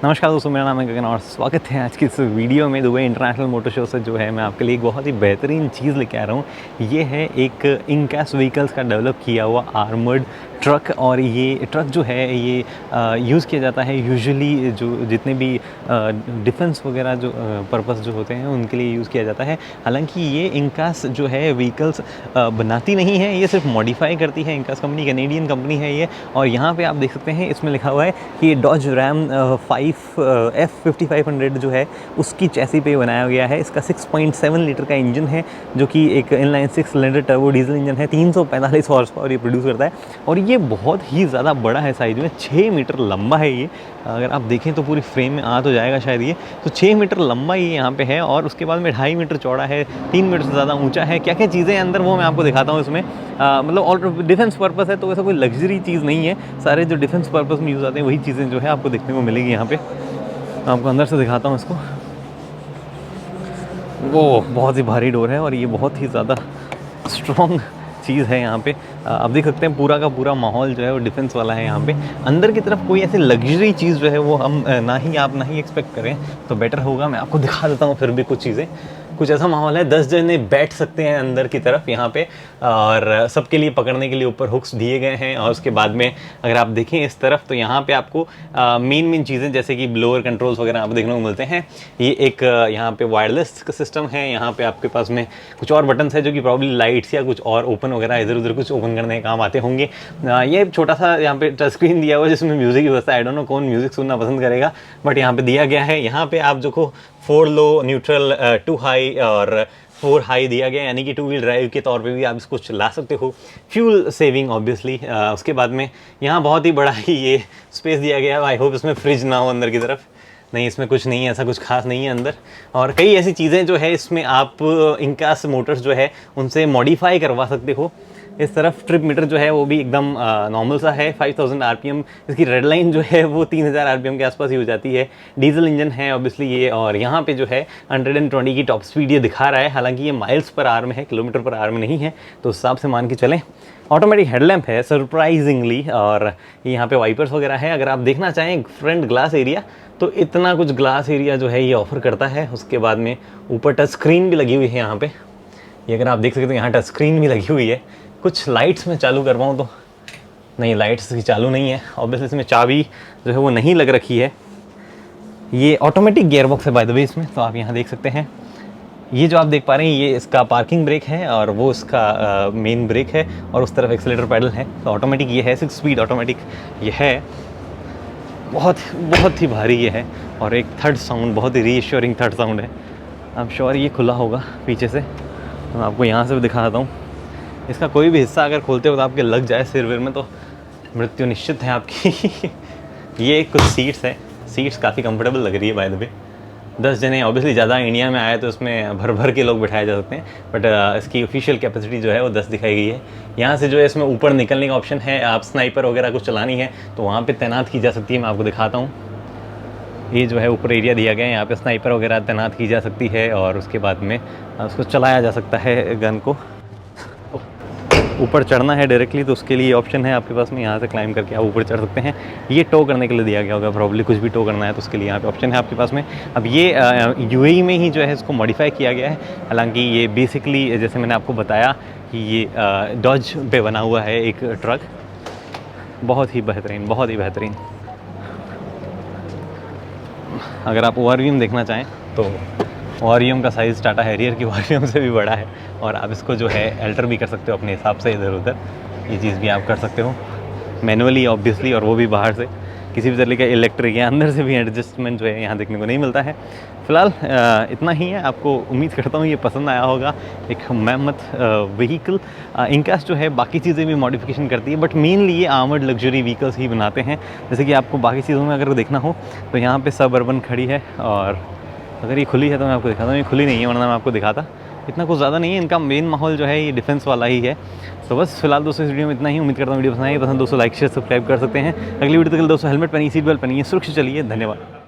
नमस्कार दोस्तों, मेरा नाम है गगन और स्वागत है आज की इस वीडियो में। दुबई इंटरनेशनल मोटर शो से जो है मैं आपके लिए एक बहुत ही बेहतरीन चीज़ लेके आ रहा हूँ। ये है एक इंकैस व्हीकल्स का डेवलप किया हुआ आर्मर्ड ट्रक। और ये ट्रक जो है ये यूज़ किया जाता है यूजुअली जो जितने भी डिफेंस वगैरह जो पर्पस जो होते हैं उनके लिए यूज़ किया जाता है। हालांकि ये इंकास जो है व्हीकल्स बनाती नहीं है, ये सिर्फ मॉडिफाई करती है। इंकास कंपनी कैनेडियन कंपनी है ये। और यहाँ पे आप देख सकते हैं इसमें लिखा हुआ है कि डॉज रैम F5500 जो है उसकी चैसी पे बनाया गया है। इसका 6.7 लीटर का इंजन है जो कि एक inline 6 cylinder turbo diesel engine है। 345 हॉर्स पावर ये प्रोड्यूस करता है और ये बहुत ही ज़्यादा बड़ा है साइज़ में। 6 मीटर लंबा है ये। अगर आप देखें तो पूरी फ्रेम में आ तो जाएगा शायद ये। तो 6 मीटर लंबा ये यहाँ पे है और उसके बाद में 2.5 मीटर चौड़ा है, 3 मीटर से ज़्यादा ऊंचा है। क्या क्या चीज़ें अंदर वो मैं आपको दिखाता हूँ इसमें। मतलब और डिफेंस पर्पस है तो ऐसा कोई लग्जरी चीज़ नहीं है। सारे जो डिफेंस पर्पस में यूज़ आते हैं वही चीज़ें जो है आपको देखने को मिलेगी यहाँ पे। आपको अंदर से दिखाता हूँ इसको। वो बहुत ही भारी डोर है और ये बहुत ही ज़्यादा स्ट्रॉन्ग चीज़ है यहाँ पे। आप देख सकते हैं पूरा का पूरा माहौल जो है वो डिफेंस वाला है यहाँ पे। अंदर की तरफ कोई ऐसी लग्जरी चीज़ जो है वो हम ना ही एक्सपेक्ट करें तो बेटर होगा। मैं आपको दिखा देता हूँ फिर भी कुछ चीज़ें। कुछ ऐसा माहौल है 10 जने बैठ सकते हैं अंदर की तरफ यहाँ पे और सबके लिए पकड़ने के लिए ऊपर हुक्स दिए गए हैं। और उसके बाद में अगर आप देखें इस तरफ तो यहाँ पे आपको मेन चीज़ें जैसे कि ब्लोअर कंट्रोल्स वगैरह आपको देखने को मिलते हैं। ये एक यहाँ पे वायरलेस सिस्टम है। यहाँ पे आपके पास में कुछ और बटन्स है जो कि प्रॉब्ली लाइट्स या कुछ और ओपन वगैरह इधर उधर कुछ ओपन करने के काम आते होंगे। ये छोटा सा यहाँ पे टच स्क्रीन दिया हुआ है जिसमें म्यूज़िक की व्यवस्था। आई डोंट नो कौन म्यूज़िक सुनना पसंद करेगा बट यहाँ पे दिया गया है। यहाँ पे आप जो को 4 लो, न्यूट्रल, 2 हाई और 4 हाई दिया गया, यानी कि 2 व्हील ड्राइव के तौर पे भी आप इसको चला सकते हो। Fuel saving obviously. उसके बाद में यहाँ बहुत ही बड़ा ही ये स्पेस दिया गया है। आई होप इसमें फ्रिज ना हो अंदर की तरफ। नहीं, इसमें कुछ नहीं है, ऐसा कुछ खास नहीं है अंदर। और कई ऐसी चीज़ें जो है इसमें आप इंकास मोटर्स जो है उनसे मॉडिफाई करवा सकते हो। इस तरफ ट्रिप मीटर जो है वो भी एकदम नॉर्मल सा है। 5000 आरपीएम इसकी रेड लाइन जो है वो 3000 आरपीएम के आसपास ही हो जाती है। डीजल इंजन है ऑब्वियसली ये। और यहाँ पे जो है 120 की टॉप स्पीड ये दिखा रहा है। हालांकि ये माइल्स पर आवर में है, किलोमीटर पर आवर में नहीं है, तो उस हिसाब से मान के चलें। ऑटोमेटिक हेडलैम्प है सरप्राइजिंगली। और यहाँ पे वाइपर्स वगैरह है। अगर आप देखना चाहें फ्रंट ग्लास एरिया तो इतना कुछ ग्लास एरिया जो है ये ऑफर करता है। उसके बाद में ऊपर टच स्क्रीन भी लगी हुई है यहाँ पे। ये अगर आप देख सकते हो यहाँ टच स्क्रीन भी लगी हुई है। कुछ लाइट्स में चालू करवाऊँ तो नहीं, लाइट्स की चालू नहीं है ऑब्वियसली। इसमें चाबी जो है वो नहीं लग रखी है। ये ऑटोमेटिक गियर बॉक्स है बाय द वे इसमें, तो आप यहाँ देख सकते हैं। ये जो आप देख पा रहे हैं ये इसका पार्किंग ब्रेक है और वो इसका मेन ब्रेक है और उस तरफ एक्सीलरेटर पैडल है। तो ऑटोमेटिक ये है, 6 स्पीड ऑटोमेटिक ये है। बहुत ही भारी ये है और एक थर्ड साउंड, बहुत ही रीएश्योरिंग थर्ड साउंड है। आई एम श्योर ये खुला होगा पीछे से, तो मैं आपको यहाँ से भी दिखा देता हूँ। इसका कोई भी हिस्सा अगर खोलते हो तो आपके लग जाए सिर विर में तो मृत्यु निश्चित है आपकी। ये कुछ सीट्स है, सीट्स काफ़ी कंफर्टेबल लग रही है बाय द वे। 10 जने ऑब्वियसली ज़्यादा इंडिया में आए तो इसमें भर भर के लोग बिठाए जा सकते हैं बट इसकी ऑफिशियल कैपेसिटी जो है वो 10 दिखाई गई है। यहाँ से जो है इसमें ऊपर निकलने का ऑप्शन है। आप स्नाइपर वगैरह कुछ चलानी है तो वहाँ पे तैनात की जा सकती है। मैं आपको दिखाता हूँ। ये जो है ऊपर एरिया दिया गया है, यहाँ पे स्नाइपर वगैरह तैनात की जा सकती है और उसके बाद में उसको चलाया जा सकता है गन को। ऊपर चढ़ना है डायरेक्टली तो उसके लिए ऑप्शन है आपके पास में, यहाँ से क्लाइम करके आप ऊपर चढ़ सकते हैं। ये टो करने के लिए दिया गया होगा प्रॉब्ली, कुछ भी टो करना है तो उसके लिए यहाँ पे ऑप्शन है आपके पास में। अब ये यूएई में ही जो है इसको मॉडिफाई किया गया है। हालांकि ये बेसिकली जैसे मैंने आपको बताया कि ये डॉज पे बना हुआ है एक ट्रक। बहुत ही बेहतरीन, बहुत ही बेहतरीन। अगर आप ओआरवीएम देखना चाहें तो ओआरवीएम का साइज़ टाटा हैरियर की ओआरवीएम से भी बड़ा है और आप इसको जो है अल्टर भी कर सकते हो अपने हिसाब से इधर उधर। ये चीज़ भी आप कर सकते हो मैनुअली ऑब्वियसली, और वो भी बाहर से। किसी भी तरीके का इलेक्ट्रिक या अंदर से भी एडजस्टमेंट जो है यहाँ देखने को नहीं मिलता है। फ़िलहाल इतना ही है। आपको उम्मीद करता हूँ ये पसंद आया होगा। एक मेहमत व्हीकल। इंकास जो है बाकी चीज़ें भी मॉडिफिकेशन करती है बट मेनली ये आर्मर्ड लग्जरी व्हीकल्स ही बनाते हैं। जैसे कि आपको बाकी चीज़ों में अगर देखना हो तो यहाँ पे सबअर्बन खड़ी है और अगर ये खुली है तो मैं आपको दिखाता हूँ। ये खुली नहीं है वरना मैं आपको दिखाता। इतना कुछ ज़्यादा नहीं है। इनका मेन माहौल जो है ये डिफेंस वाला ही है। तो बस फिलहाल दोस्तों इस वीडियो में इतना ही। उम्मीद करता हूँ वीडियो पसंद आई। पसंद दोस्तों लाइक शेयर सब्सक्राइब कर सकते हैं। अगली वीडियो तक दोस्तों हेलमेट पहनिए, सीट बेल्ट पहनिए, सुरक्षित चलिए। धन्यवाद।